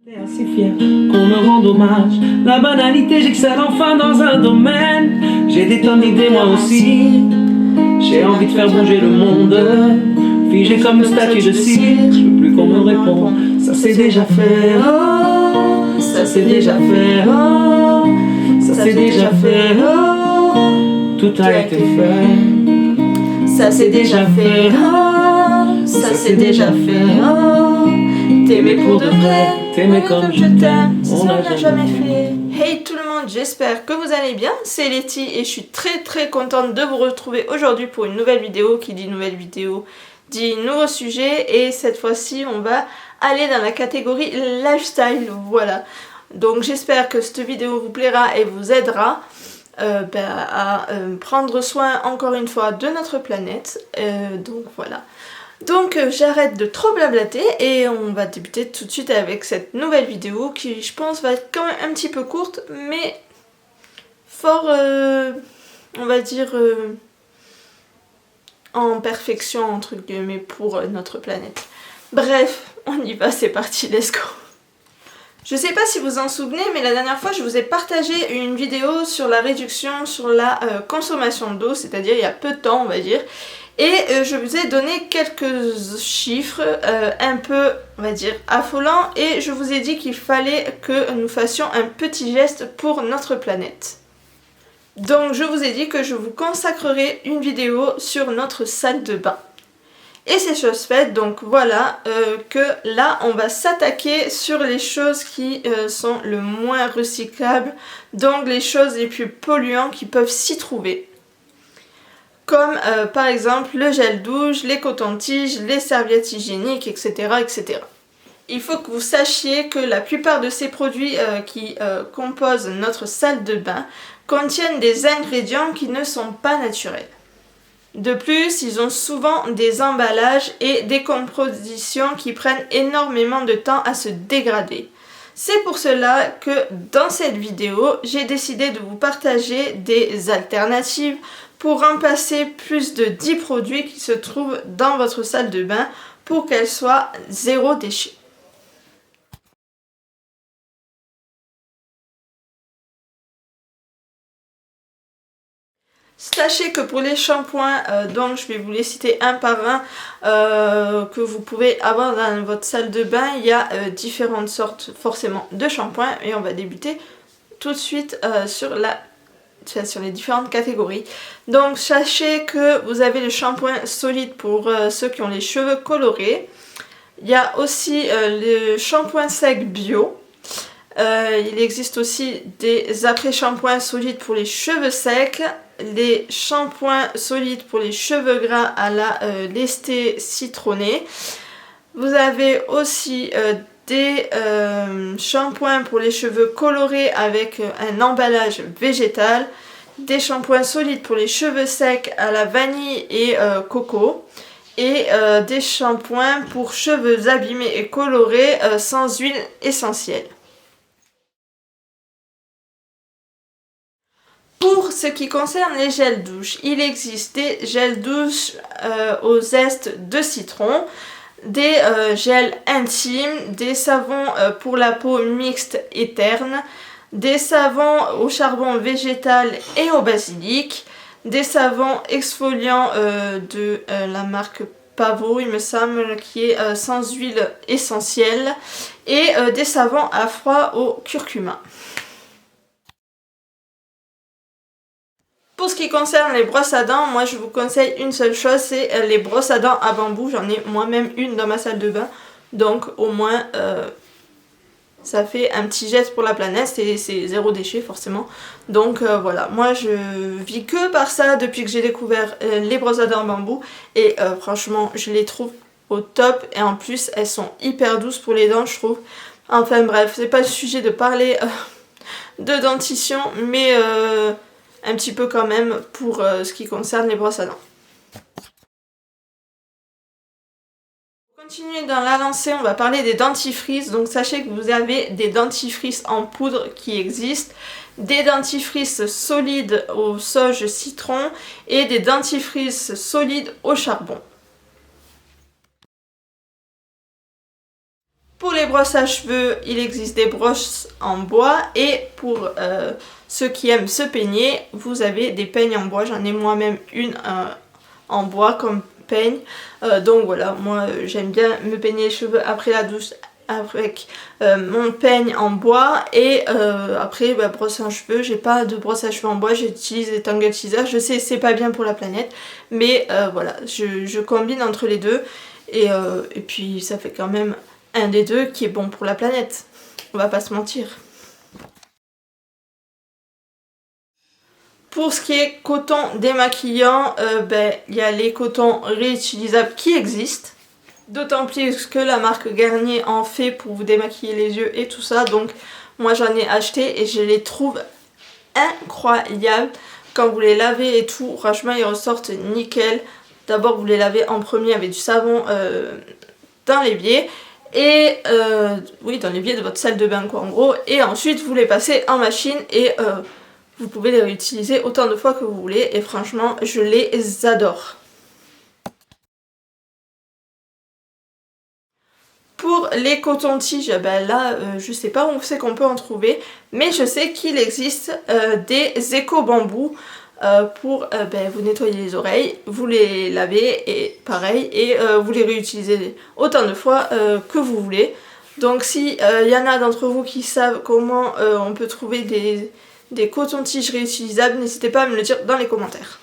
Assez fier qu'on me rende hommage. La banalité, j'excelle enfin dans un domaine. J'ai des tonnes d'idées moi aussi. J'ai envie de faire bouger le monde. Figé comme une statue de cire. Je veux plus qu'on me réponde. Ça c'est déjà fait. Oh, ça c'est déjà fait. Oh, ça c'est déjà fait. Oh, tout a été fait. Ça c'est déjà fait. Oh, ça c'est déjà fait. Oh, t'aimer pour de vrai. T'aimer comme je t'aime, on n'a jamais fait. Hey tout le monde, j'espère que vous allez bien, c'est Letty et je suis très contente de vous retrouver aujourd'hui pour une nouvelle vidéo. Qui dit nouvelle vidéo dit nouveau sujet, et cette fois-ci on va aller dans la catégorie lifestyle, voilà. Donc j'espère que cette vidéo vous plaira et vous aidera à prendre soin encore une fois de notre planète, donc voilà. Donc j'arrête de trop blablater et on va débuter tout de suite avec cette nouvelle vidéo qui je pense va être quand même un petit peu courte mais fort on va dire en perfection entre guillemets pour notre planète. Bref, on y va, c'est parti, let's go. Je sais pas si vous en souvenez, mais la dernière fois je vous ai partagé une vidéo sur la réduction sur la consommation d'eau, c'est-à-dire il y a peu de temps on va dire. Et je vous ai donné quelques chiffres un peu, on va dire, affolants, et je vous ai dit qu'il fallait que nous fassions un petit geste pour notre planète. Donc je vous ai dit que je vous consacrerai une vidéo sur notre salle de bain. Et c'est chose faite, donc voilà que là on va s'attaquer sur les choses qui sont le moins recyclables, donc les choses les plus polluantes qui peuvent s'y trouver. Comme par exemple le gel douche, les cotons-tiges, les serviettes hygiéniques, etc., etc. Il faut que vous sachiez que la plupart de ces produits qui composent notre salle de bain contiennent des ingrédients qui ne sont pas naturels. De plus, ils ont souvent des emballages et des compositions qui prennent énormément de temps à se dégrader. C'est pour cela que dans cette vidéo, j'ai décidé de vous partager des alternatives pour remplacer plus de 10 produits qui se trouvent dans votre salle de bain pour qu'elle soit zéro déchet. Sachez que pour les shampoings, donc je vais vous les citer un par un, que vous pouvez avoir dans votre salle de bain, il y a différentes sortes forcément de shampoings, et on va débuter tout de suite sur les différentes catégories. Donc sachez que vous avez le shampoing solide pour ceux qui ont les cheveux colorés. Il y a aussi le shampoing sec bio. Il existe aussi des après-shampoings solides pour les cheveux secs, les shampoings solides pour les cheveux gras à la lestée citronnée. Vous avez aussi des shampoings pour les cheveux colorés avec un emballage végétal, des shampoings solides pour les cheveux secs à la vanille et coco, et des shampoings pour cheveux abîmés et colorés sans huile essentielle. Pour ce qui concerne les gels douche, il existe des gels douche au zeste de citron, des gels intimes, des savons pour la peau mixte et terne, des savons au charbon végétal et au basilic, des savons exfoliants de la marque Pavo, il me semble, qui est sans huile essentielle, et des savons à froid au curcuma. Pour ce qui concerne les brosses à dents, moi je vous conseille une seule chose, c'est les brosses à dents à bambou. J'en ai moi-même une dans ma salle de bain, donc au moins ça fait un petit geste pour la planète, c'est zéro déchet forcément. Donc voilà, moi je vis que par ça depuis que j'ai découvert les brosses à dents en bambou, et franchement je les trouve au top, et en plus elles sont hyper douces pour les dents je trouve. Enfin bref, c'est pas le sujet de parler de dentition, mais un petit peu quand même pour ce qui concerne les brosses à dents. Pour continuer dans la lancée, on va parler des dentifrices. Donc sachez que vous avez des dentifrices en poudre qui existent, des dentifrices solides au sauge citron et des dentifrices solides au charbon. Pour les brosses à cheveux, il existe des brosses en bois et pour ceux qui aiment se peigner, vous avez des peignes en bois. J'en ai moi-même une en bois comme peigne. Donc voilà, moi j'aime bien me peigner les cheveux après la douche avec mon peigne en bois et après brosse à cheveux. J'ai pas de brosse à cheveux en bois, j'utilise des tangle teasers. Je sais c'est pas bien pour la planète, mais voilà, je combine entre les deux et puis ça fait quand même un des deux qui est bon pour la planète, on va pas se mentir. Pour ce qui est coton démaquillant, il y a les cotons réutilisables qui existent. D'autant plus que la marque Garnier en fait pour vous démaquiller les yeux et tout ça. Donc moi j'en ai acheté et je les trouve incroyables. Quand vous les lavez et tout, franchement ils ressortent nickel. D'abord vous les lavez en premier avec du savon dans l'évier. Et oui, dans l'évier de votre salle de bain quoi en gros. Et ensuite vous les passez en machine et vous pouvez les réutiliser autant de fois que vous voulez. Et franchement je les adore. Pour les cotons-tiges, là je sais pas où c'est qu'on peut en trouver, mais je sais qu'il existe des éco-bambous pour vous nettoyer les oreilles, vous les lavez et pareil, et vous les réutilisez autant de fois que vous voulez. Donc si y en a d'entre vous qui savent comment on peut trouver des cotons-tiges réutilisables, n'hésitez pas à me le dire dans les commentaires.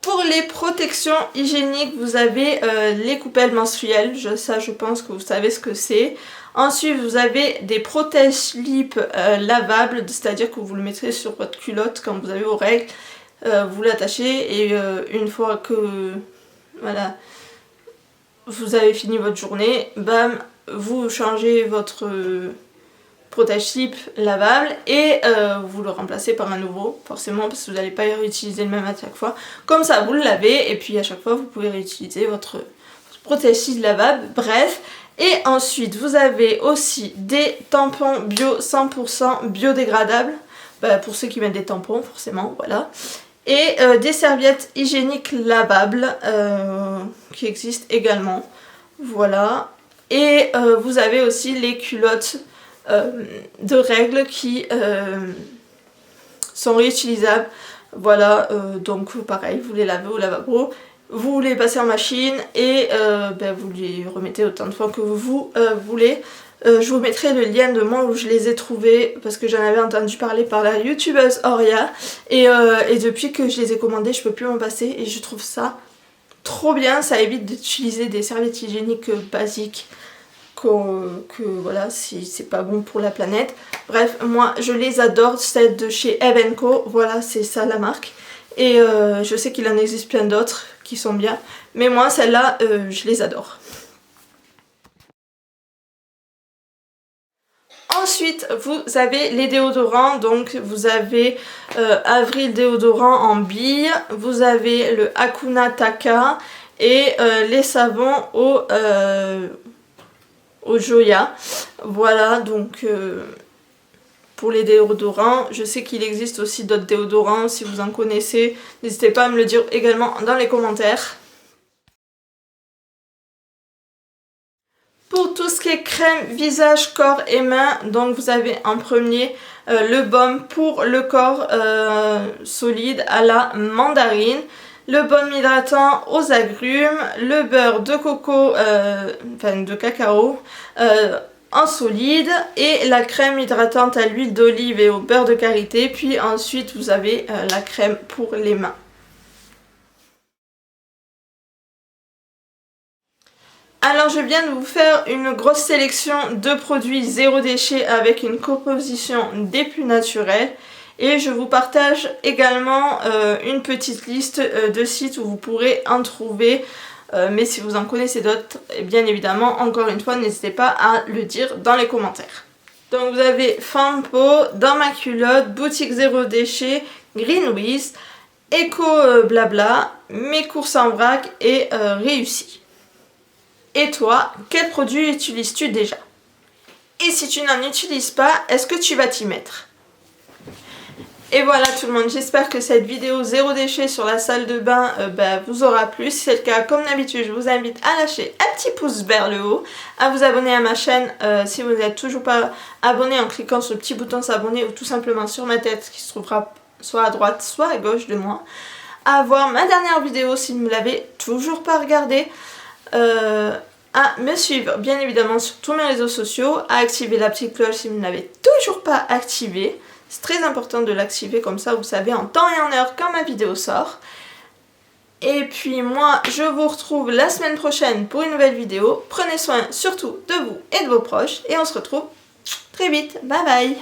Pour les protections hygiéniques, vous avez les coupelles menstruelles, ça je pense que vous savez ce que c'est. Ensuite vous avez des protège-lips lavables, c'est-à-dire que vous le mettrez sur votre culotte quand vous avez vos règles, vous l'attachez et une fois que voilà, vous avez fini votre journée, bam, vous changez votre protège-slip lavable et vous le remplacez par un nouveau, forcément parce que vous n'allez pas réutiliser le même à chaque fois. Comme ça vous le lavez et puis à chaque fois vous pouvez réutiliser votre protège-slip lavable, bref. Et ensuite vous avez aussi des tampons bio 100% biodégradables, pour ceux qui mettent des tampons forcément, voilà. Et des serviettes hygiéniques lavables qui existent également, voilà. Et vous avez aussi les culottes de règles qui sont réutilisables, voilà. Donc pareil, vous les lavez au lavabo, vous les passez en machine et vous les remettez autant de fois que vous voulez. Je vous mettrai le lien de moi où je les ai trouvés parce que j'en avais entendu parler par la youtubeuse Oria et depuis que je les ai commandés je peux plus m'en passer et je trouve ça trop bien. Ça évite d'utiliser des serviettes hygiéniques basiques que voilà, si c'est pas bon pour la planète. Bref, moi je les adore, celles de chez Eve & Co, voilà, c'est ça la marque. Et je sais qu'il en existe plein d'autres qui sont bien, mais moi celles-là je les adore. Ensuite vous avez les déodorants, donc vous avez Avril déodorant en bille, vous avez le Hakuna Taka et les savons au Joya. Voilà, donc pour les déodorants, je sais qu'il existe aussi d'autres déodorants, si vous en connaissez, n'hésitez pas à me le dire également dans les commentaires. Pour tout ce qui est crème, visage, corps et mains, donc vous avez en premier le baume pour le corps solide à la mandarine, le baume hydratant aux agrumes, le beurre de coco, de cacao en solide et la crème hydratante à l'huile d'olive et au beurre de karité. Puis ensuite vous avez la crème pour les mains. Alors je viens de vous faire une grosse sélection de produits zéro déchet avec une composition des plus naturelles. Et je vous partage également une petite liste de sites où vous pourrez en trouver. Mais si vous en connaissez d'autres, bien évidemment, encore une fois, n'hésitez pas à le dire dans les commentaires. Donc vous avez Fampo, Dans ma culotte, Boutique zéro déchet, Greenwiz, Eco Blabla, Mes courses en vrac et Réussi. Et toi, quel produit utilises-tu déjà? Et si tu n'en utilises pas, est-ce que tu vas t'y mettre? Et voilà tout le monde, j'espère que cette vidéo zéro déchet sur la salle de bain vous aura plu. Si c'est le cas, comme d'habitude, je vous invite à lâcher un petit pouce vers le haut, à vous abonner à ma chaîne si vous n'êtes toujours pas abonné en cliquant sur le petit bouton s'abonner ou tout simplement sur ma tête qui se trouvera soit à droite soit à gauche de moi. À voir ma dernière vidéo si vous ne l'avez toujours pas regardée. À me suivre bien évidemment sur tous mes réseaux sociaux, à activer la petite cloche si vous ne l'avez toujours pas activée. C'est très important de l'activer, comme ça vous savez en temps et en heure quand ma vidéo sort. Et puis moi je vous retrouve la semaine prochaine pour une nouvelle vidéo. Prenez soin surtout de vous et de vos proches et on se retrouve très vite. Bye bye.